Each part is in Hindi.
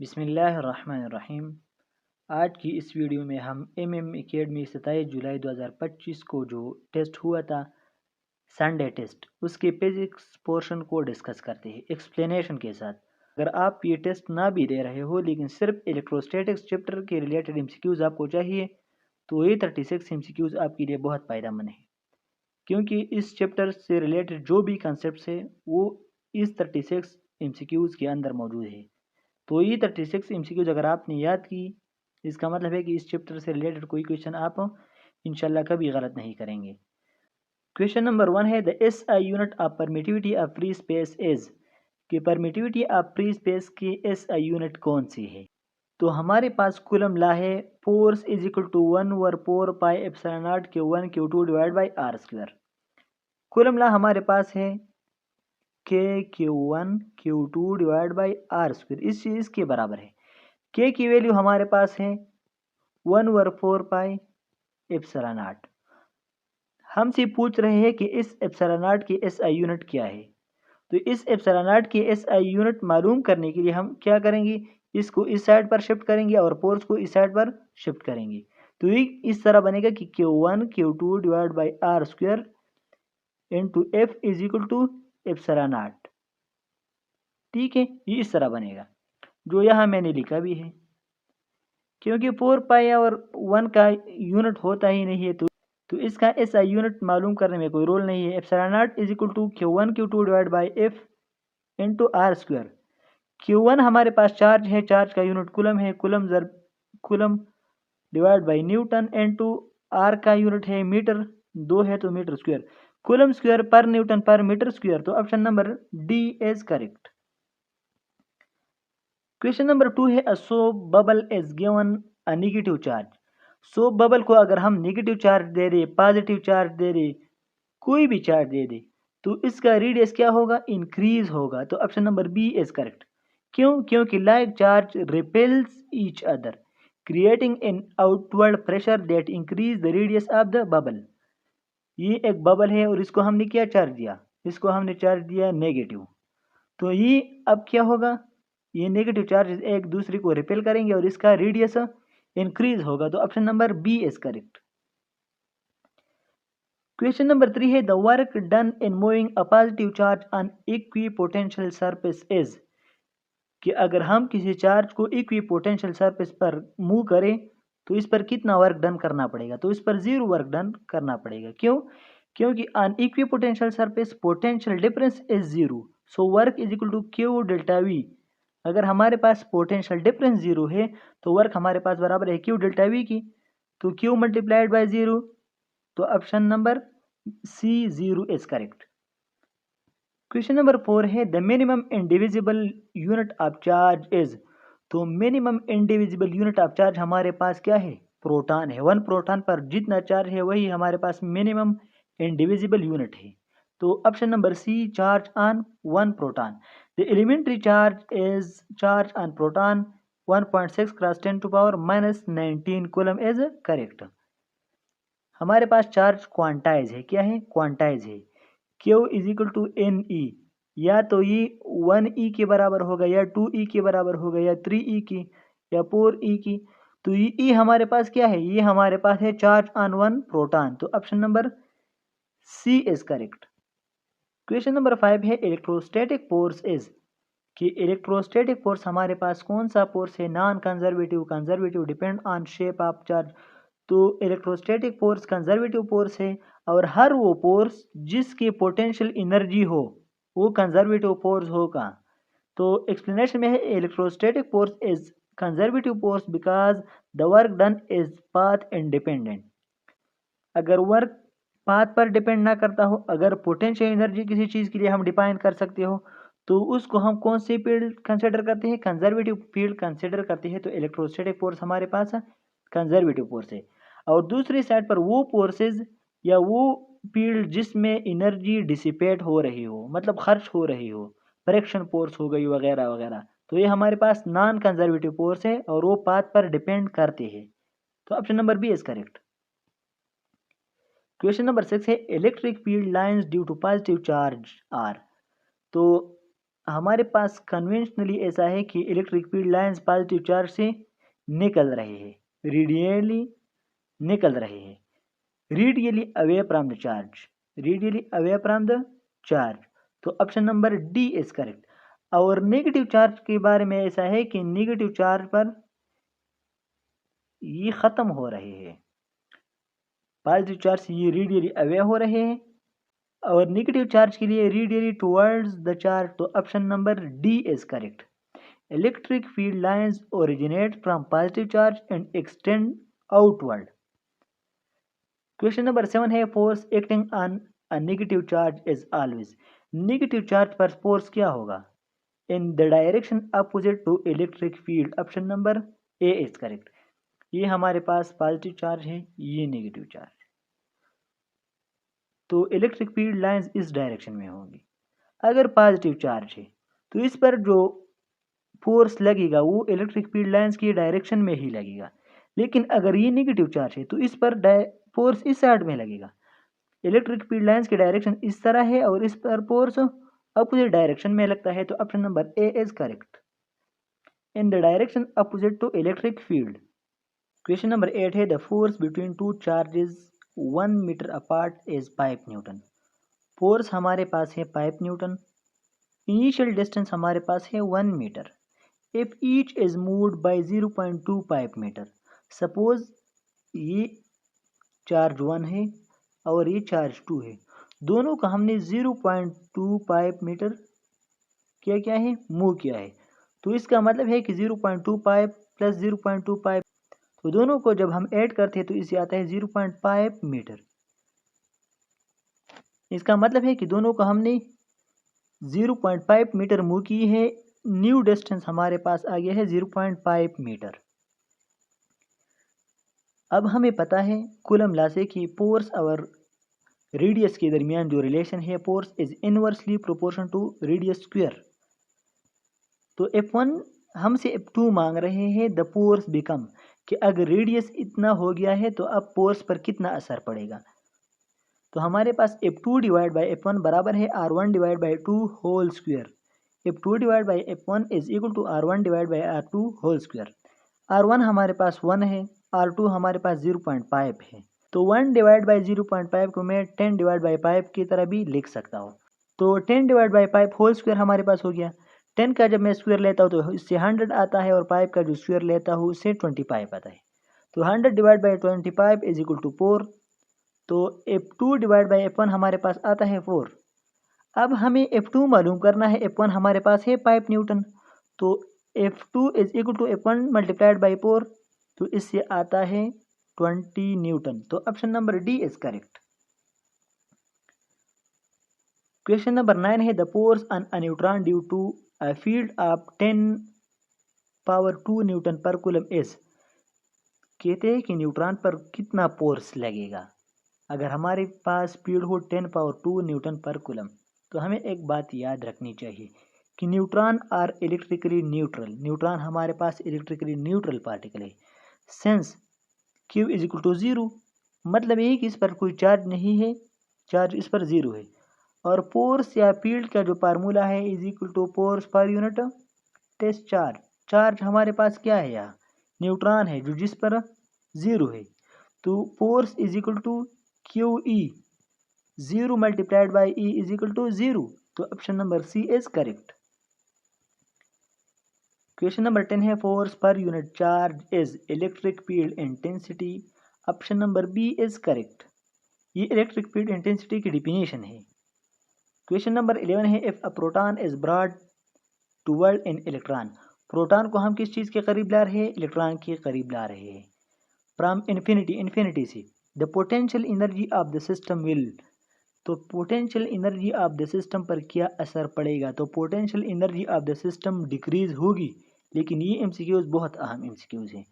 बिस्मिल्लाहिर्रहमानिर्रहीम। आज की इस वीडियो में हम MCAT में 27 जुलाई 2025 को जो टेस्ट हुआ था संडे टेस्ट, उसके फिजिक्स पोर्शन को डिस्कस करते हैं एक्सप्लेनेशन के साथ। अगर आप ये टेस्ट ना भी दे रहे हो लेकिन सिर्फ इलेक्ट्रोस्टैटिक्स चैप्टर के रिलेटेड MCQs आपको चाहिए तो ये 36 MCQs आपके लिए बहुत फ़ायदेमंद है, क्योंकि इस चैप्टर से रिलेटेड जो भी कंसेप्ट है वो इस 36 MCQs के अंदर मौजूद है। तो ये 36 MCQs अगर आपने याद की, इसका मतलब है कि इस चैप्टर से रिलेटेड कोई क्वेश्चन आप इंशाल्लाह कभी गलत नहीं करेंगे। क्वेश्चन नंबर 1 है the SI unit of permittivity of free space is, कि परमिटिविटी ऑफ फ्री स्पेस की SI यूनिट कौन सी है। तो हमारे पास कूलम लॉ है, force is equal to 1/4 pi epsilon naught Q1 Q2 divide by R square. Coulomb law हमारे पास है के Q1 Q2 divide by R square, इस चीज़ के बराबर है। के की वैल्यू हमारे पास है 1/4 पाई एप्सिलॉन नॉट। हमसे पूछ रहे हैं कि इस एप्सिलॉन नॉट की SI यूनिट क्या है। तो इस एप्सिलॉन नॉट की SI यूनिट मालूम करने के लिए हम क्या करेंगे, इसको इस साइड पर शिफ्ट करेंगे और फोर्स को इस साइड पर शिफ्ट करेंगे। तो ये इस तरह बनेगा कि Q1 Q2 divide by R square into F is equal to epsilon naught. ठीक है, ये इस तरह बनेगा जो यहाँ मैंने लिखा भी है। क्योंकि 4 पाई और 1 का यूनिट होता ही नहीं है तो इसका SI यूनिट मालूम करने में कोई रोल नहीं है। Epsilon naught is equal to Q1 Q2 divide by F into R square. Q1 हमारे पास चार्ज है, चार्ज का यूनिट कूलम है, coulomb divide by newton into R का यूनिट है मीटर, 2 है तो मीटर स्क्वायर, कूलम स्क्वायर पर न्यूटन पर मीटर स्क्वायर। तो option number D is correct. Question number 2 है a soap bubble is given a negative charge. Soap bubble को अगर हम नेगेटिव चार्ज दे दे, पॉजिटिव चार्ज दे दे, कोई भी चार्ज दे दे तो इसका रेडियस क्या होगा, इंक्रीज होगा। तो option number B is correct. क्यों? क्योंकि like charge repels each other creating an outward pressure that increase the radius of the bubble. ये एक बबल है और इसको हमने क्या चार्ज दिया, इसको हमने चार्ज दिया नेगेटिव। तो ये अब क्या होगा, ये नेगेटिव चार्ज एक दूसरे को रिपेल करेंगे और इसका रेडियस इंक्रीज होगा। तो option number B is correct. Question number 3 है the work done in moving a positive charge on equipotential surface is, कि अगर हम किसी चार्ज को इक्विपोटेंशियल सरफेस पर मूव करें तो इस पर कितना वर्क डन करना पड़ेगा। तो इस पर 0 वर्क डन करना पड़ेगा। क्यों? क्योंकि on equipotential surface potential difference is 0, so work is equal to Q delta V। अगर हमारे पास पोटेंशियल डिफरेंस 0 है तो वर्क हमारे पास बराबर है Q डेल्टा V की। तो Q मल्टीप्लाइड बाय 0, तो option number C 0 is correct. Question number 4 है the minimum indivisible unit of charge is. तो minimum indivisible unit of charge हमारे पास क्या है, प्रोटॉन है। 1 प्रोटॉन पर जितना चार्ज है वही हमारे पास मिनिमम इंडिविजिबल यूनिट है। तो option number C charge on 1 proton. The elementary charge is charge on proton 1.6 cross 10 to power -19 coulomb is correct. हमारे पास चार्ज क्वांटाइज है, क्या है, क्वांटाइज है। Q is equal to N E, या तो ये 1E के बराबर होगा या 2E के बराबर होगा या 3E की या 4E की। तो ये E हमारे पास क्या है, ये हमारे पास है चार्ज ऑन 1 प्रोटॉन। तो option number C is correct. Question number 5 है इलेक्ट्रोस्टैटिक फोर्स इज, कि इलेक्ट्रोस्टैटिक फोर्स हमारे पास कौन सा फोर्स है, non conservative, conservative, depend on shape of charge. तो इलेक्ट्रोस्टैटिक फोर्स कंजर्वेटिव फोर्स है और हर वो फोर्स जिसकी पोटेंशियल एनर्जी हो वो कंजर्वेटिव फोर्स होगा। तो एक्सप्लेनेशन में है electrostatic force is conservative force because the work done is path independent. अगर वर्क पाथ पर डिपेंड ना करता हो, अगर पोटेंशियल एनर्जी किसी चीज़ के लिए हम डिफाइन कर सकते हो तो उसको हम कौन सी फील्ड कंसिडर करते हैं, कंजर्वेटिव फील्ड कंसिडर करते हैं। तो इलेक्ट्रोस्टैटिक फोर्स हमारे पास कंजर्वेटिव फोर्स है। और दूसरी साइड पर वो फोर्सेस या वो फील्ड जिसमें एनर्जी डिसिपेट हो रही हो, मतलब खर्च हो रही हो, फ्रैक्शन फोर्स हो गई वगैरह वगैरह, तो ये हमारे पास नॉन कंजर्वेटिव फोर्स है और वो पाथ पर डिपेंड करते हैं। तो option number B is correct. Question number 6 है electric field lines due to positive charge are. तो हमारे पास कन्वेंशनली ऐसा है कि electric field lines positive charge से निकल रहे हैं, रेडियली निकल रहे हैं, radially away from the charge, radially away from the charge. तो option number D is correct. और नेगेटिव चार्ज के बारे में ऐसा है कि नेगेटिव चार्ज पर ये खत्म हो रहे हैं, पॉजिटिव चार्ज से ये रेडियली अवे हो रहे हैं और नेगेटिव चार्ज के लिए रेडियली टुवर्ड्स द चार्ज। तो option number D is correct. Electric field lines originate from positive charge and extend outward. Question number 7 है force acting on a negative charge is always. Negative charge पर फोर्स क्या होगा? In the direction opposite to electric field. Option number A is correct. ये हमारे पास पॉजिटिव चार्ज है, ये नेगेटिव चार्ज, तो इलेक्ट्रिक फील्ड लाइंस इस डायरेक्शन में होंगी। अगर पॉजिटिव चार्ज है तो इस पर जो फोर्स लगेगा वो इलेक्ट्रिक फील्ड लाइंस की डायरेक्शन में ही लगेगा, लेकिन अगर ये नेगेटिव चार्ज है तो इस पर फोर्स इस साइड में लगेगा। इलेक्ट्रिक फील्ड लाइंस की डायरेक्शन इस तरह है और इस पर फोर्स अपोजिट डायरेक्शन में लगता है। तो option number A is correct, in the direction opposite to electric field. Question number 8 है the force between two charges 1 metre apart is 5 newton. Force हमारे पास है 5 न्यूटन, इनिशियल डिस्टेंस हमारे पास है 1 metre. If each is moved by 0.25 metre. Suppose ये चार्ज 1 है और ये चार्ज 2 है, दोनों का हमने 0.25 मीटर क्या है मूव किया है। तो इसका मतलब है कि 0.25 प्लस 0.25, तो दोनों को जब हम ऐड करते हैं तो इसे आता है 0.5 मीटर। इसका मतलब है कि दोनों को हमने 0.5 मीटर मूव की है। न्यू डिस्टेंस हमारे पास आ गया है 0.5 मीटर। अब हमें पता है कूलम लॉ से कि फोर्स और रेडियस के दरमियान जो रिलेशन है, force is inversely proportion to radius square. तो F1 हमसे F2 मांग रहे हैं, द फोर्स बिकम, कि अगर रेडियस इतना हो गया है तो अब फोर्स पर कितना असर पड़ेगा। तो हमारे पास F2 डिवाइड बाई F1 बराबर है R1 divide by 2 whole square. F2 divide by F1 is equal to R1 divide by R2 whole square. R1 हमारे पास 1 है, R2 हमारे पास 0.5 है, तो 1 डिवाइड बाई 0.5 को मैं 10 डिवाइड बाई 5 की तरह भी लिख सकता हूँ। तो 10 डिवाइड बाई 5 होल स्क्वायर हमारे पास हो गया। 10 का जब मैं स्क्वायर लेता हूँ तो इससे 100 आता है और 5 का जो स्क्वायर लेता हूँ उससे 25 आता है। तो 100 divide by 25 is equal to 4। तो F2 डिवाइड बाई F1 हमारे पास आता है 4। अब हमें F2 मालूम करना है, F1 हमारे पास है 5 न्यूटन, तो F2 is equal to F1 multiplied by 4, तो इससे आता है 20 न्यूटन। तो option number D is correct. Question number 9 है the force on a neutron due to a field of 10⁻² newton पर कूलम इज। कहते हैं कि न्यूट्रॉन पर कितना फोर्स लगेगा अगर हमारे पास फील्ड हो 10⁻² न्यूटन पर कूलम। तो हमें एक बात याद रखनी चाहिए कि neutron are electrically neutral, neutron हमारे पास इलेक्ट्रिकली न्यूट्रल पार्टिकल है। Since Q is equal to 0, मतलब यही कि इस पर कोई चार्ज नहीं है, चार्ज इस पर 0 है। और फोर्स या फील्ड का जो फार्मूला है is equal to force per unit test charge. Charge हमारे पास क्या है, यहाँ न्यूट्रॉन है जो जिस पर 0 है, तो force is equal to QE, 0 multiplied by E is equal to 0। तो option number C is correct. Question number 10 है force per unit charge is electric field intensity. Option number B is correct. ये इलेक्ट्रिक फील्ड इंटेंसिटी की डिफिनेशन है। क्वेश्चन नंबर 11 है if a proton is brought toward an electron. Proton को हम किस चीज़ के करीब ला रहे हैं, इलेक्ट्रॉन के करीब ला रहे हैं। फ्रॉम इन्फिनिटी, इन्फिनिटी से, the potential energy of the system will. तो potential energy of the system पर क्या असर पड़ेगा, तो potential energy of the system decrease होगी। लेकिन ये MCQs बहुत अहम MCQs हैं।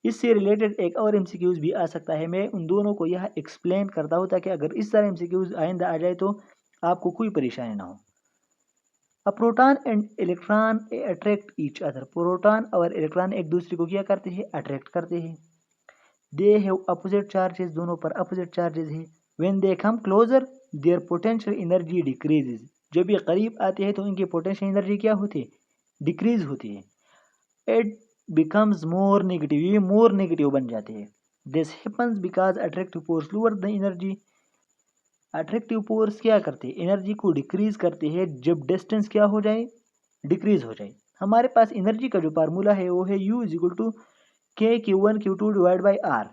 इससे रिलेटेड एक और MCQs भी आ सकता है, मैं उन दोनों को यह एक्सप्लेन करता हूँ ताकि अगर इस तरह MCQs आइंदा आ जाए तो आपको कोई परेशानी ना हो। A proton and electron attract each other. Proton और इलेक्ट्रॉन एक दूसरे को क्या करते हैं, अट्रैक्ट करते हैं। दे हैव अपोजिट चार्जेस, दोनों पर अपोजिट चार्जेस है। When they come closer their potential energy decreases. जब ये करीब आते हैं तो इनकी पोटेंशियल एनर्जी क्या होती है, डिक्रीज होती है। इट बिकम्स मोर नेगेटिव, ये मोर नेगेटिव बन जाते हैं। This happens because attractive force lower the energy. Attractive force क्या करते हैं, एनर्जी को डिक्रीज करते हैं जब डिस्टेंस क्या हो जाए, डिक्रीज हो जाए। हमारे पास एनर्जी का जो फार्मूला है वो है U इज इक्वल टू के Q1 Q2 divide by are.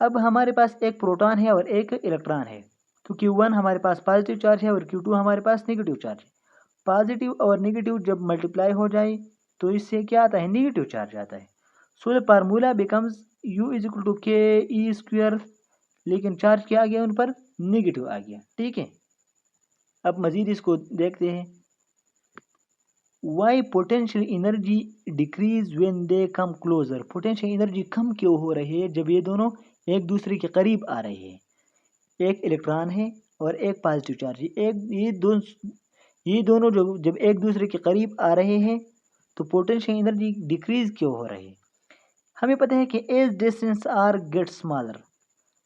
अब हमारे पास एक प्रोटॉन है और एक इलेक्ट्रॉन है, तो Q1 हमारे पास पॉजिटिव चार्ज है और Q2 हमारे पास नेगेटिव चार्ज है। पॉजिटिव और नेगेटिव जब मल्टीप्लाई हो जाए तो इससे क्या आता है, नेगेटिव चार्ज आता है। So the formula becomes U is equal to K E square, लेकिन चार्ज क्या आ गया उन पर, नेगेटिव आ गया। ठीक है, अब मजीद इसको देखते हैं। Why potential energy decrease when they come closer, potential energy कम क्यों हो रही है जब ये दोनों एक दूसरे के करीब आ रहे हैं। एक इलेक्ट्रॉन है और एक पॉजिटिव चार्ज है, ये दोनों जब एक दूसरे के करीब आ रहे हैं तो पोटेंशियल एनर्जी डिक्रीज क्यों हो रही है। हमें पता है कि as distance R get smaller,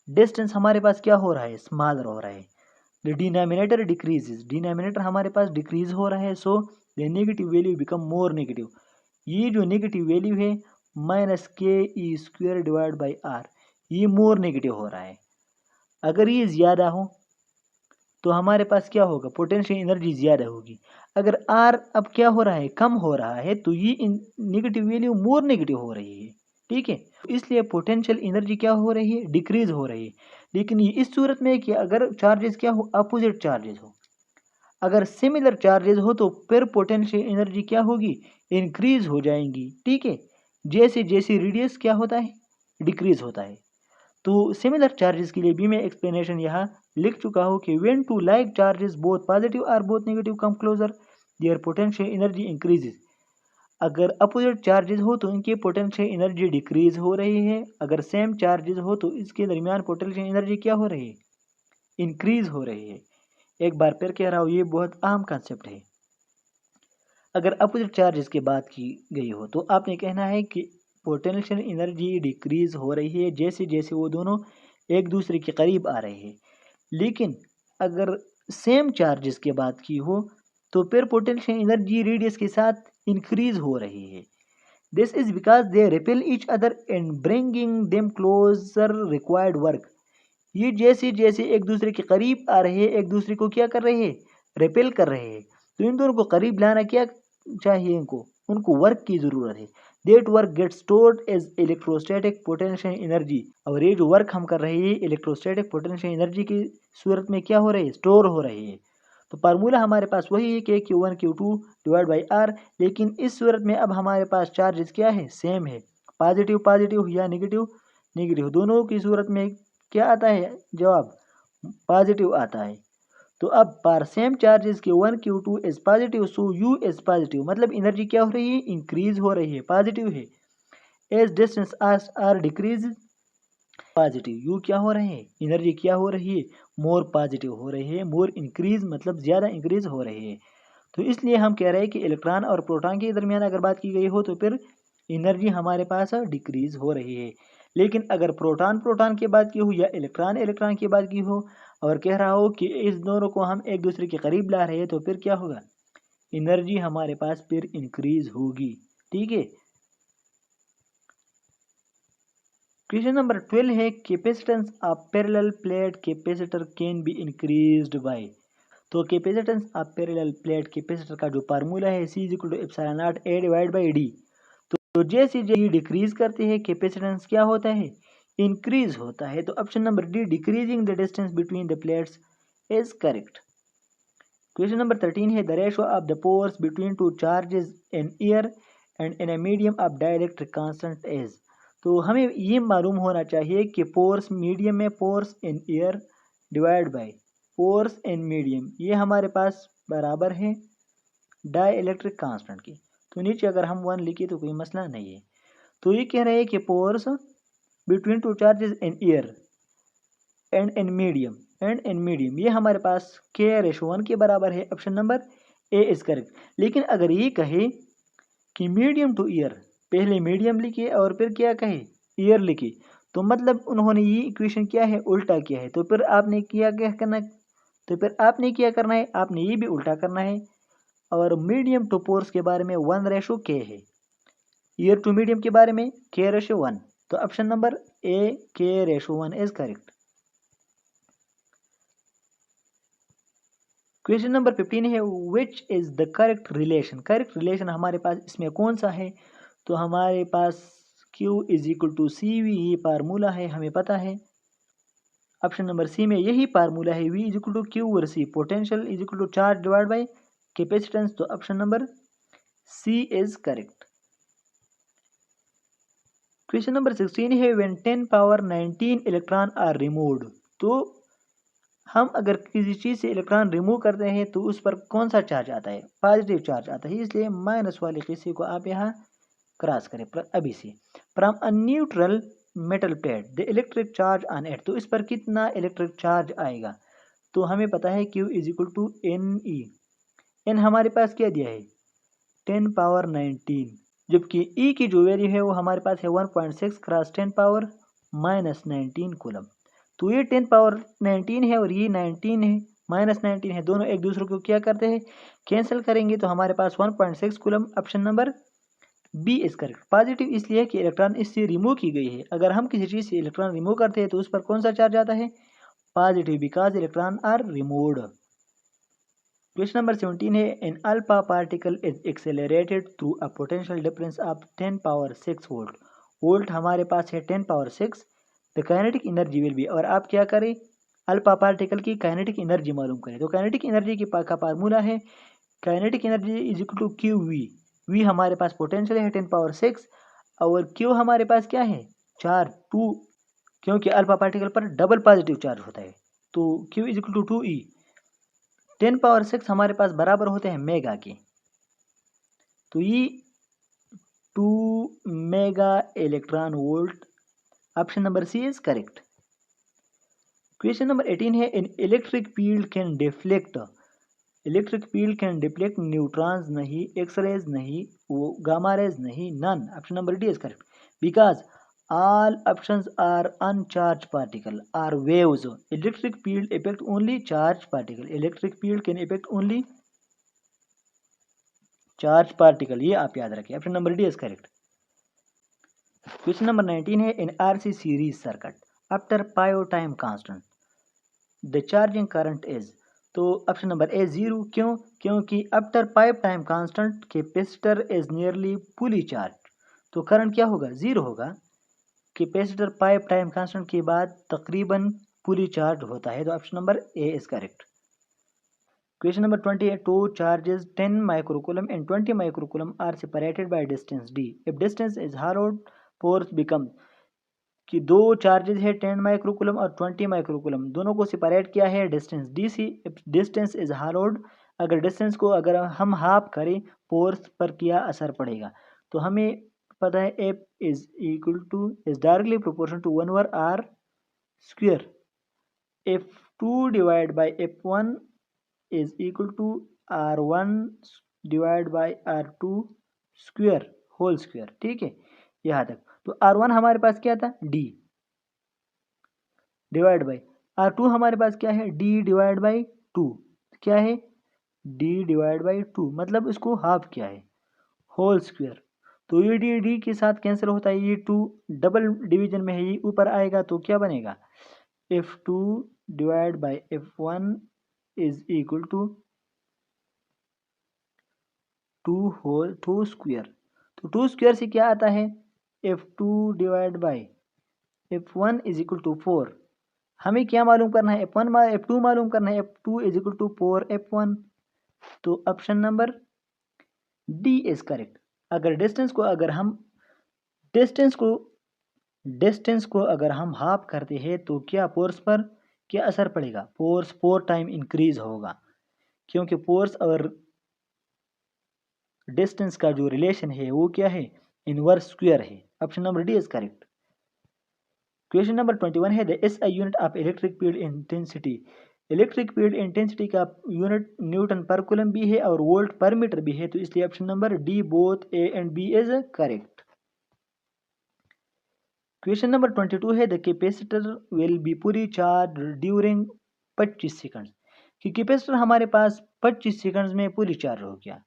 distance हमारे पास क्या हो रहा है, स्मॉलर हो रहा है। द डिनोमिनेटर डिक्रीजेज, डिनोमिनेटर हमारे पास डिक्रीज हो रहा है। So the negative value become more negative. ये जो नेगेटिव वैल्यू है माइनस के E square divide by are, ये मोर नेगेटिव हो रहा है। अगर ये ज़्यादा हो तो हमारे पास क्या होगा, पोटेंशियल एनर्जी ज़्यादा होगी। अगर आर अब क्या हो रहा है, कम हो रहा है, तो ये नेगेटिव वैल्यू मोर नेगेटिव हो रही है। ठीक है, इसलिए पोटेंशियल एनर्जी क्या हो रही है, डिक्रीज हो रही है। लेकिन ये इस सूरत में कि अगर चार्जेस क्या हो, अपोजिट चार्जेस हो। अगर सिमिलर चार्जेस हो तो फिर पोटेंशियल एनर्जी क्या होगी, इंक्रीज हो जाएंगी। ठीक है, जैसे जैसे रेडियस क्या होता है, डिक्रीज होता है। तो सिमिलर चार्जेस के लिए भी मैं एक्सप्लेनेशन यहाँ लिख चुका हूँ कि when two like charges both positive और both negative come closer their potential energy increases. अगर अपोजिट चार्जेस हो तो इनकी पोटेंशियल एनर्जी डिक्रीज हो रही है। अगर सेम चार्जेस हो तो इसके दरमियान पोटेंशियल एनर्जी क्या हो रही है, इंक्रीज हो रही है। एक बार फिर कह रहा हूँ, ये बहुत अहम कंसेप्ट है। अगर अपोजिट चार्जेस की बात की गई हो तो आपने कहना है कि पोटेंशियल एनर्जी डिक्रीज हो रही है जैसे जैसे वो दोनों एक दूसरे के करीब आ रहे हैं। लेकिन अगर सेम चार्जेस की बात की हो तो फिर पोटेंशियल एनर्जी रेडियस के साथ इंक्रीज हो रही है। This is because they repel each other and bringing them closer required work. ये जैसे जैसे एक दूसरे के करीब आ रहे हैं, एक दूसरे को क्या कर रहे हैं, रिपेल कर रहे हैं। तो इन दोनों को करीब लाना क्या चाहिए, उनको वर्क की ज़रूरत है। That work get stored as electrostatic potential energy, और ये जो वर्क हम कर रहे हैं इलेक्ट्रोस्टैटिक पोटेंशियल एनर्जी की सूरत में क्या हो रही है, स्टोर हो रही है। तो फार्मूला हमारे पास वही है कि Q1 Q2 divide by are. लेकिन इस सूरत में अब हमारे पास चार्जेस क्या है, सेम है। पॉजिटिव पॉजिटिव या नेगेटिव नेगेटिव, दोनों की सूरत में क्या आता है, जवाब पॉजिटिव आता है। तो अब पर same charges Q1 Q2 is positive, so U is positive, मतलब एनर्जी क्या हो रही है, इंक्रीज हो रही है, पॉजिटिव है। As distance R decrease positive, U क्या हो रहे हैं, एनर्जी क्या हो रही है, मोर पॉजिटिव हो रही है। मोर इंक्रीज मतलब ज़्यादा इंक्रीज हो रही है। तो इसलिए हम कह रहे हैं कि इलेक्ट्रॉन और प्रोटॉन के दरमियान अगर बात की गई हो तो फिर एनर्जी हमारे पास डिक्रीज हो रही है। लेकिन अगर प्रोटॉन प्रोटॉन की बात की हो या इलेक्ट्रॉन इलेक्ट्रॉन की बात की हो और कह रहा हो कि इस दोनों को हम एक दूसरे के करीब ला रहे हैं तो फिर क्या होगा, एनर्जी हमारे पास फिर इंक्रीज होगी। ठीक है, क्वेश्चन नंबर 12 है capacitance of parallel plate capacitor can be increased by. तो capacitance of parallel plate capacitor का जो फार्मूला है C equal to epsilon naught A divide by D। तो जैसे जैसे डिक्रीज करते हैं कैपेसिटेंस क्या होता है, इंक्रीज होता है। तो option number D, decreasing the distance between the plates, is correct. Question number 13 है the ratio of the pores between two charges in air and in a medium of dielectric constant is. तो हमें ये मालूम होना चाहिए कि पोर्स मीडियम में, pores in air divide by force in medium, ये हमारे पास बराबर है डाई इलेक्ट्रिक कांस्टेंट की। तो नीचे अगर हम 1 लिखे तो कोई मसला नहीं है। तो ये कह रहे हैं कि force between two charges in air and in medium, ये हमारे पास K/1 के बराबर है। Option number A is correct. लेकिन अगर ये कहे कि मीडियम टू एयर, पहले मीडियम लिखे और फिर क्या कहे, एयर लिखे, तो मतलब उन्होंने ये इक्वेशन क्या है, उल्टा किया है। तो फिर आपने क्या करना, तो फिर आपने क्या करना है, आपने ये भी उल्टा करना है। और मीडियम टू पोर्स के बारे में 1:k है, ईयर टू मीडियम के बारे में k/1। तो option number A k/1 is correct. Question number 15 है which is the correct relation. Correct relation हमारे पास इसमें कौन सा है, तो हमारे पास Q = CV ये फार्मूला है, हमें पता है। ऑप्शन नंबर सी में यही फार्मूला है, V = Q/C, potential = charge divide by capacitance. तो option number C is correct. Question number 16 है व्हेन 10⁻19 इलेक्ट्रॉन आर रिमूव्ड। तो हम अगर किसी चीज़ से इलेक्ट्रॉन रिमूव करते हैं तो उस पर कौन सा चार्ज आता है, पॉजिटिव चार्ज आता है, इसलिए माइनस वाले किसी को आप यहाँ क्रॉस करें अभी से। From a neutral metal plate the electric charge on it, तो इस पर कितना इलेक्ट्रिक चार्ज आएगा, तो हमें पता है Q = Ne। एन हमारे पास क्या दिया है 10⁻19, जबकि E की जो वैल्यू है वो हमारे पास है 1.6 × 10⁻−19 कूलम। तो ये 10⁻19 है और ये 19 है, -19 है, दोनों एक दूसरे को क्या करते हैं, कैंसिल करेंगे, तो हमारे पास 1.6 coulomb. Option number B is correct. Positive इसलिए कि इलेक्ट्रॉन इससे रिमूव की गई है, अगर हम किसी चीज़ से इलेक्ट्रॉन रिमूव करते हैं तो उस पर कौन सा चार्ज आता है, positive, because electron are removed. Question number 17 है an alpha particle is accelerated through a potential difference of 10⁻6 volt. Volt हमारे पास है 10⁻6, the kinetic energy will be, और आप क्या करें, अल्फा पार्टिकल की काइनेटिक एनर्जी मालूम करें। तो काइनेटिक एनर्जी की का फार्मूला है काइनेटिक एनर्जी = QV। V हमारे पास पोटेंशियल है 10⁻6 और Q हमारे पास क्या है चार्ज 2, क्योंकि अल्फा पार्टिकल पर डबल पॉजिटिव चार्ज होता है, तो Q = 2E। 10⁻6 हमारे पास बराबर होते हैं मेगा के, तो ये 2 mega electron volt. Option number C is correct. Question number 18 है an electric field can deflect. Electric field can deflect neutrons नहीं, एक्सरेज नहीं, वो गामा रेज नहीं, none. Option number D is correct because all options are uncharged particle are waves. Electric field affect only charged particle. Electric field can affect only charged particle, ये आप याद रखिए। Option number D is correct. Question number 19 है in RC series circuit after 5 time constant the charging current is. तो ऑप्शन नंबर ए 0, क्यों, क्योंकि after 5 time constant capacitor is nearly fully charge, तो करंट क्या होगा 0 होगा। कैपेसिटर 5 टाइम कांस्टेंट के बाद तकरीबन पूरी चार्ज होता है, तो option number A is correct. Question number 20 है two charges 10 microcoulomb and 20 microcoulomb are separated by distance D if distance is halved force become, कि दो चार्जेस है 10 माइक्रोकूलम और 20 माइक्रोकूलम, दोनों को सेपरेट किया है डिस्टेंस डी सी। इफ डिस्टेंस इज हार्ड, अगर डिस्टेंस को अगर हम हाफ करें फोर्स पर क्या असर पड़ेगा, तो हमें पता है F is directly proportional to 1/r square. F2 divided by F1 is equal to R1 divided by R2 square whole square। ठीक है यहाँ तक। तो R1 हमारे पास क्या था D डिवाइड बाई R2 हमारे पास क्या है D डिवाइड बाई 2, क्या है D डिवाइड बाई 2, मतलब इसको हाफ किया है होल स्क्वायर। तो ये डी के साथ कैंसिल होता है, ये 2 डबल डिवीजन में है, ये ऊपर आएगा, तो क्या बनेगा F2 divide by F1 is equal to 2 square. तो 2 स्क्वायर से क्या आता है F2 divide by F1 is equal to 4। हमें क्या मालूम करना है F2 मालूम करना है, F2 is equal to 4 F1। तो option number D is correct. अगर डिस्टेंस को अगर हम हाफ करते हैं तो क्या फोर्स पर क्या असर पड़ेगा, फोर्स 4 टाइम इंक्रीज होगा, क्योंकि फोर्स और डिस्टेंस का जो रिलेशन है वो क्या है इनवर्स स्क्वायर है। Option number D is correct. Question number 21 है the SI unit of electric field intensity. Electric field intensity का यूनिट न्यूटन पर कूलम भी है और वोल्ट पर मीटर भी है, तो इसलिए option number D both A and B is correct. Question number 22 है the capacitor will be fully charge during 25 second. कि कैपेसिटर हमारे पास 25 सेकंड्स में पूरी चार्ज हो गया,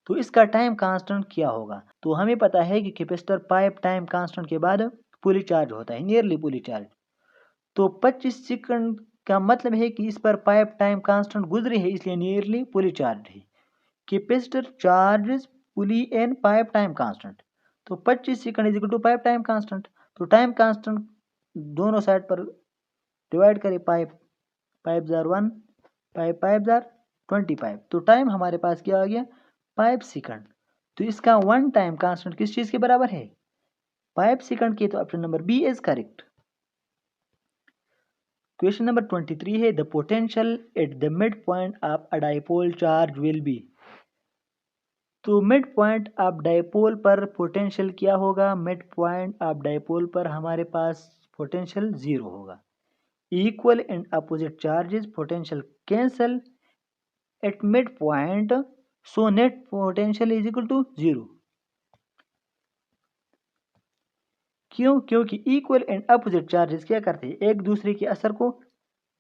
तो इसका टाइम कांस्टेंट क्या होगा। तो हमें पता है कि कैपेसिटर पाइप टाइम कांस्टेंट के बाद फुली चार्ज होता है, नियरली फुली चार्ज। तो 25 सेकंड का मतलब है कि इस पर पाइप टाइम कांस्टेंट गुजरी है, इसलिए नियरली फुली चार्ज है। Capacitor charges fully in five time constant, तो 25 second is equal to five time constant. तो टाइम कांस्टेंट दोनों साइड पर डिवाइड करें, पाइप जार 1, पाइप जार 25, तो टाइम हमारे पास क्या आ गया 5 सेकंड। तो इसका वन टाइम कांस्टेंट किस चीज के बराबर है 5 सेकंड के, तो option number B is correct. Question number 23 है the potential at the mid point of a dipole charge will be. तो मिड पॉइंट ऑफ डाइपोल पर पोटेंशियल क्या होगा, मिड पॉइंट ऑफ डाइपोल पर हमारे पास पोटेंशियल 0 होगा। Equal and opposite charges potential cancel at mid point, so net potential is equal to 0। क्यों, क्योंकि इक्वल एंड अपोजिट चार्जेस क्या करते हैं, एक दूसरे के असर को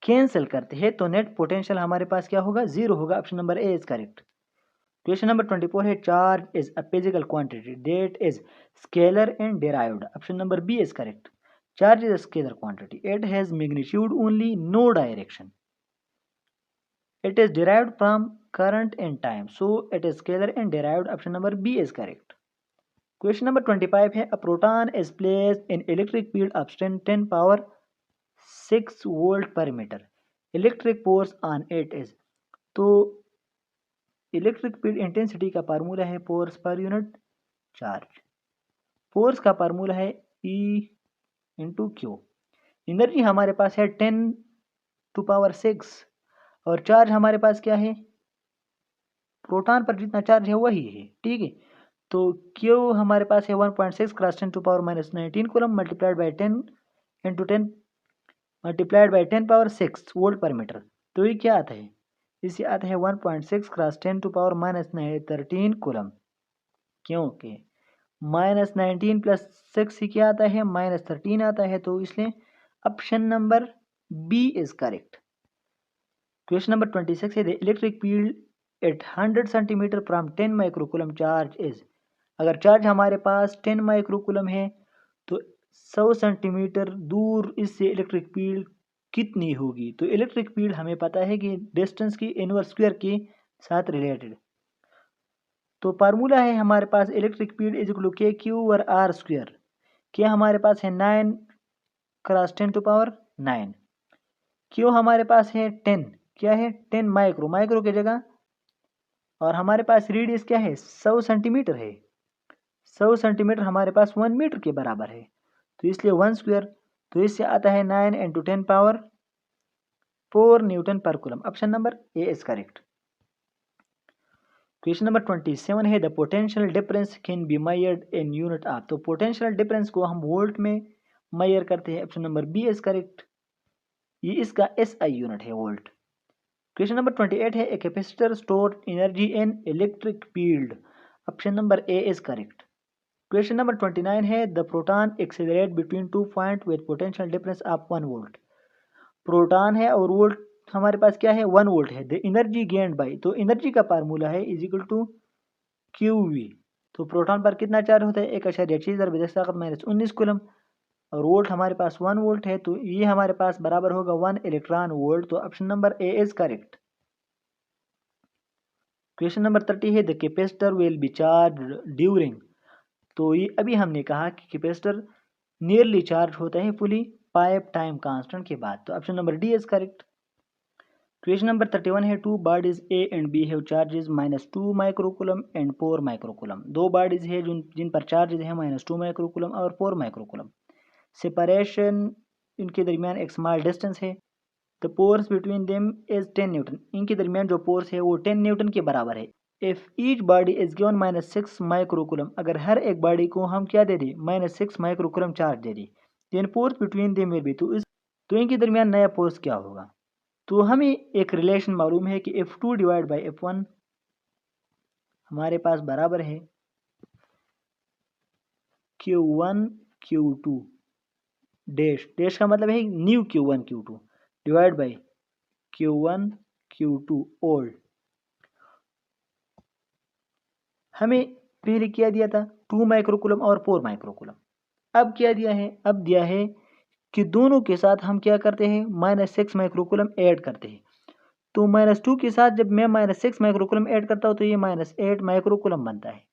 कैंसिल करते हैं, तो नेट पोटेंशियल हमारे पास क्या होगा 0 होगा। Option number A is correct. Question number 24 है charge is a physical quantity that is scalar and derived. Option number B is correct. Charge is a scalar quantity, it has magnitude only, no direction, it is derived from current and time, so it is scalar and derived. Option number B is correct. Question number 25 है a proton is placed in electric field of 10 power 6 volt per meter, electric force on it is। तो इलेक्ट्रिक फील्ड इंटेंसिटी का फार्मूला है force per unit charge, force का फार्मूला है E इंटू क्यू, एनर्जी हमारे पास है 10⁻⁶, और चार्ज हमारे पास क्या है, प्रोटॉन पर जितना चार्ज है वही है, ठीक है। तो क्यू हमारे पास है 1.6 cross 10⁻⁻19 coulomb multiplied by 10 into 10 multiplied by 10⁻⁶ volt पर मीटर। तो ये क्या आता है, इसे आता है 1.6 क्रॉस 10⁻⁻13 कूलम, क्योंकि -19 प्लस 6 से क्या आता है -13 आता है, तो इसलिए option number B is correct. Question number 26 है the electric field at 100 centimetre from 10 microcoulomb charge is. अगर चार्ज हमारे पास 10 माइक्रोकूलम है तो 100 सेंटीमीटर दूर इससे इलेक्ट्रिक फील्ड कितनी होगी। तो इलेक्ट्रिक फील्ड हमें पता है कि डिस्टेंस की इनवर्स स्क्वायर के साथ रिलेटेड, तो फार्मूला है हमारे पास electric field is equal to K Q और आर स्क्वायर। के हमारे पास है 9 क्रॉस 10⁻⁹, क्यू हमारे पास है 10, क्या है 10 माइक्रो की जगह, और हमारे पास रेडियस क्या है 100 सेंटीमीटर है, 100 सेंटीमीटर हमारे पास 1 मीटर के बराबर है, तो इसलिए 1 स्क्वायर, तो इससे आता है 9 इंटू 10⁻⁴ न्यूटन पर coulomb. Option number A is correct. Question number 27 है the potential difference can be measured in unit of. तो पोटेंशियल डिफरेंस को हम वोल्ट में मेजर करते हैं। Option number B is correct, ये इसका एसआई यूनिट है वोल्ट। क्वेश्चन नंबर 28 है a capacitor store energy in electric field. Option number A is correct. Question number 29 है the proton accelerate between 2 point with potential difference of 1 volt. Proton है और वोल्ट हमारे पास क्या है 1 वोल्ट है। द एनर्जी गेन्ड बाई, तो एनर्जी का फार्मूला है इज इक्वल टू QV। तो प्रोटॉन पर कितना चार्ज होता है 1.6 × 10⁻⁻19 कूलम, और वोल्ट हमारे पास 1 वोल्ट है, तो ये हमारे पास बराबर होगा 1 इलेक्ट्रॉन वोल्ट। तो option number A is correct. Question number 30 है the capacitor will B charge during. तो ये अभी हमने कहा कि कैपेसिटर नियरली चार्ज होता है फुली पाइप टाइम कांस्टेंट के बाद, तो option number D is correct. Question number 31 है two bodies A and B have charges -2 microcoulomb and 4 microcoulomb. दो बॉडीज है जिन पर चार्जेस है -2 माइक्रोकूलम और 4 माइक्रोकूलम। सेपरेशन इनके दरमियान एक स्मॉल डिस्टेंस है। The force between them is 10 Newton. इनके दरमियान जो फोर्स है वो 10 न्यूटन के बराबर है। If each body is given -6 microcoulomb, अगर हर एक बॉडी को हम क्या दे दें -6 माइक्रोकूलम चार्ज दे दें, then force between them will be, तो इनके दरमियान नया फोर्स क्या होगा। तो हमें एक रिलेशन मालूम है कि F2 डिवाइड बाई F1 हमारे पास बराबर है Q1 Q2 डैश, डैश का मतलब है new Q1 Q2 divide by Q1 Q2 old. हमें पहले क्या दिया था 2 माइक्रोकूलम और 4 माइक्रोकूलम। अब क्या दिया है, अब दिया है कि दोनों के साथ हम क्या करते हैं -6 माइक्रोकूलम ऐड करते हैं। तो -2 के साथ जब मैं -6 माइक्रोकूलम ऐड करता हूँ तो ये -8 माइक्रोकूलम बनता है।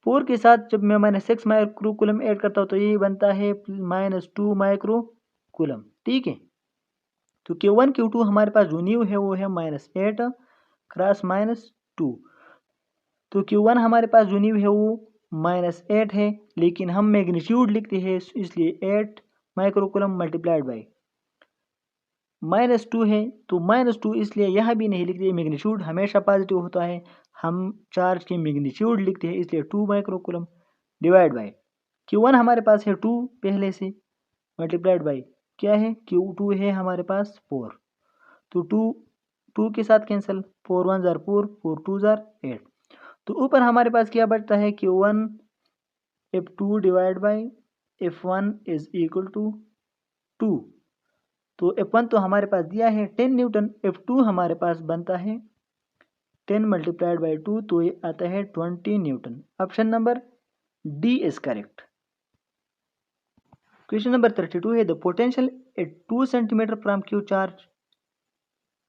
4 के साथ जब मैं -6 माइक्रोकूलम ऐड करता हूँ तो ये बनता है -2 माइक्रोकूलम। ठीक है, तो Q1 Q2 हमारे पास जो न्यू है वो है -8 क्रॉस -2। तो Q1 हमारे पास जो न्यू है वो -8 है, लेकिन हम मैग्नीट्यूड लिखते हैं इसलिए 8 माइक्रोकूलम मल्टीप्लाइड बाई -2 है। तो -2 इसलिए यहाँ भी नहीं लिखते, मैग्नीट्यूड हमेशा पॉजिटिव होता है, हम चार्ज की मैग्नीट्यूड लिखते हैं इसलिए 2 माइक्रोकूलम डिवाइड बाई Q1 हमारे पास है 2 पहले से, मल्टीप्लाइड बाई क्या है Q2 है हमारे पास 4। तो 2 के साथ कैंसिल, 4 1 जार 4, 4 2 जार 8। तो ऊपर हमारे पास क्या बचता है Q1 F2 divide by F1 is equal to 2। तो F1 तो हमारे पास दिया है 10 न्यूटन, F2 हमारे पास बनता है 10 मल्टीप्लाइड बाई 2, तो ये आता है 20 newton. Option number D is correct. Question number 32 है the potential at 2 centimetre from Q charge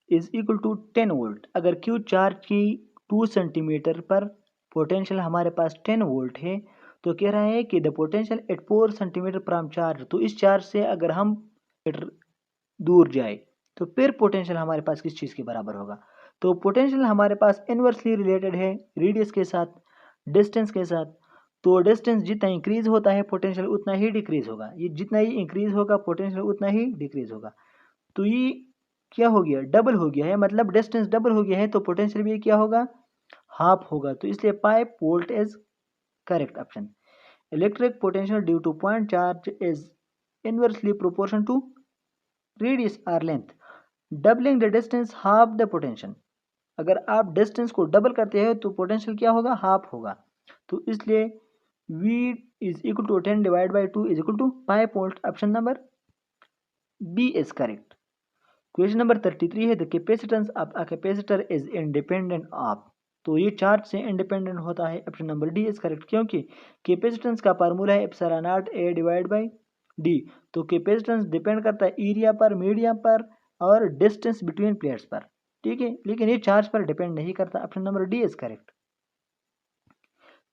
is equal to 10 volt. अगर Q चार्ज की 2 सेंटीमीटर पर पोटेंशियल हमारे पास 10 वोल्ट है, तो कह रहा है कि the potential eight 4 centimetre from charge, तो इस चार्ज से अगर हम दूर जाए तो फिर पोटेंशियल हमारे पास किस चीज़ के बराबर होगा। तो पोटेंशियल हमारे पास इनवर्सली रिलेटेड है रेडियस के साथ, डिस्टेंस के साथ। तो डिस्टेंस जितना इंक्रीज होता है पोटेंशियल उतना ही डिक्रीज होगा, ये जितना ही इंक्रीज होगा पोटेंशियल उतना ही डिक्रीज होगा। तो ये क्या हो गया, डबल हो गया है, मतलब डिस्टेंस डबल हो गया है तो पोटेंशियल भी क्या होगा, हाफ होगा। तो इसलिए 5 volt is correct option. Electric potential due to point charge is inversely proportion to radius R length, doubling the distance half the potential. अगर आप डिस्टेंस को डबल करते हैं तो पोटेंशियल क्या होगा, हाफ होगा। तो इसलिए V is equal to 10 divide by 2 is equal to 5 volt. Option number B is correct. Question number 33 है the capacitance of a capacitor is independent of, तो ये चार्ज से इंडिपेंडेंट होता है। Option number D is correct, क्योंकि कैपेसिटेंस का फार्मूला है epsilon naught A divide by D. तो कैपेसिटेंस डिपेंड करता है एरिया पर, मीडियम पर और डिस्टेंस बिटवीन प्लेट्स पर। ठीक है, लेकिन ये चार्ज पर डिपेंड नहीं करता। Option number D is correct.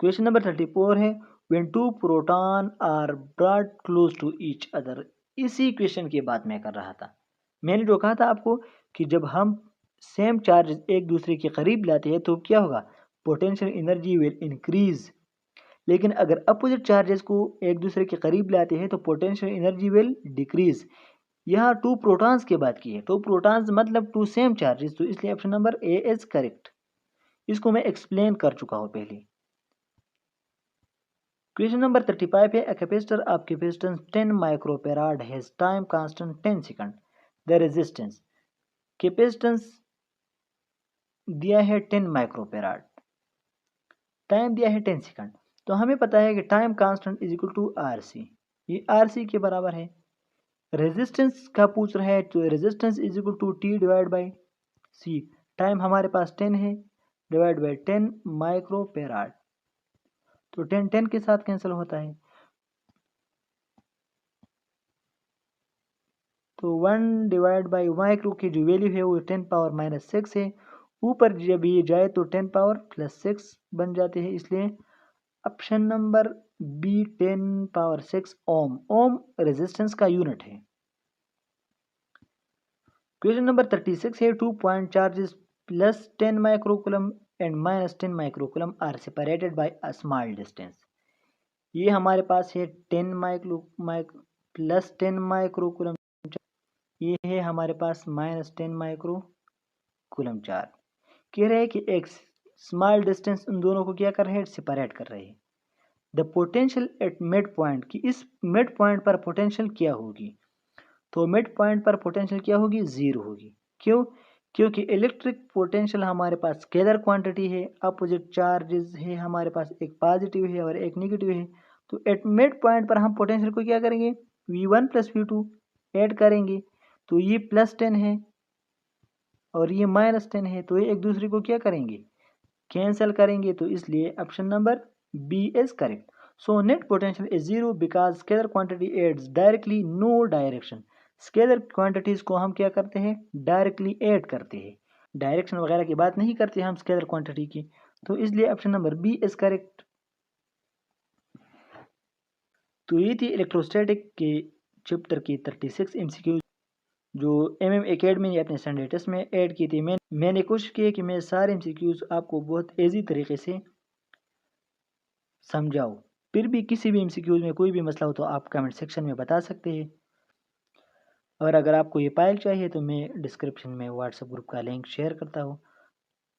Question number 34 है when two proton are brought close to each other. इसी क्वेश्चन की बात मैं कर रहा था। मैंने जो कहा था आपको कि जब हम सेम चार्ज एक दूसरे के करीब लाते हैं तो क्या होगा, पोटेंशियल एनर्जी विल इंक्रीज। लेकिन अगर अपोजिट चार्जेस को एक दूसरे के करीब लाते हैं तो पोटेंशियल एनर्जी विल डिक्रीज। यहाँ 2 प्रोटॉन्स की बात की है, 2 प्रोटॉन्स मतलब 2 सेम चार्जेस, तो इसलिए option number A is correct. इसको मैं एक्सप्लेन कर चुका हूँ पहले। क्वेश्चन नंबर 35 है, a capacitor of capacitance 10 microfarad has time constant 10 second. The resistance capacitance दिया है 10 माइक्रोफेराड, टाइम दिया है 10 सेकंड। तो हमें पता है कि time constant is equal to RC, ये RC के बराबर है। रेजिस्टेंस का पूछ रहा है तो resistance is equal to T divide by C। Time हमारे पास 10 है, डिवाइड बाई 10 माइक्रोफेराड। तो 10 के साथ कैंसिल होता है, तो 1 डिवाइड बाई माइक्रो की जो वैल्यू है वो 10 पावर -6 है। ऊपर जब ये जाए तो 10 पावर +6 बन जाते हैं, इसलिए option number B 10 power 6 ohm. Ohm resistance का यूनिट है। क्वेश्चन नंबर 36 है 2 point charges +10 microcoulomb and -10 microcoulomb are separated by a small distance. ये हमारे पास है 10 +10 माइक्रोकूलम, ये है हमारे पास -10 माइक्रोकूलम चार्ज। कह रहे हैं कि एक स्मॉल डिस्टेंस उन दोनों को क्या कर रहे हैं, सेपरेट कर रहे हैं। The potential eight mid point, कि इस मिड पॉइंट पर पोटेंशियल क्या होगी, तो मिड पॉइंट पर पोटेंशियल क्या होगी, 0 होगी। क्यों, क्योंकि इलेक्ट्रिक पोटेंशियल हमारे पास स्केलर क्वांटिटी है, अपोजिट चार्जेस है हमारे पास, एक पॉजिटिव है और एक नेगेटिव है। तो एट मिड पॉइंट पर हम पोटेंशियल को क्या करेंगे, V1 + V2 ऐड करेंगे, तो ये +10 है और ये -10 है, तो ये एक दूसरे को क्या करेंगे, कैंसिल करेंगे, तो इसलिए option number B is correct. So net potential is zero because scalar quantity adds directly no direction. Scalar quantities को हम क्या करते हैं, डायरेक्टली ऐड करते हैं, डायरेक्शन वगैरह की बात नहीं करते हम स्केलर क्वांटिटी की, तो इसलिए option number B is correct. तो ये थी इलेक्ट्रोस्टैटिक के चैप्टर की 36 MCQ जो एकेडमी ने अपने संडे टेस्ट में ऐड की थी। मैंने कोशिश की है कि मैं सारे MCQs आपको बहुत ईजी तरीके से समझाऊँ। फिर भी किसी भी MCQs में कोई भी मसला हो तो आप कमेंट सेक्शन में बता सकते हैं। और अगर आपको ये फाइल चाहिए तो मैं डिस्क्रिप्शन में व्हाट्सएप ग्रुप का लिंक शेयर करता हूँ,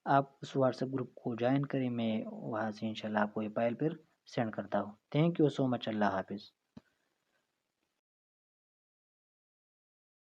आप उस व्हाट्सएप ग्रुप को ज्वाइन करें, मैं वहाँ से इंशाल्लाह आपको ये फाइल फिर सेंड करता हूँ। Thank you so much. अल्लाह हाफिज़।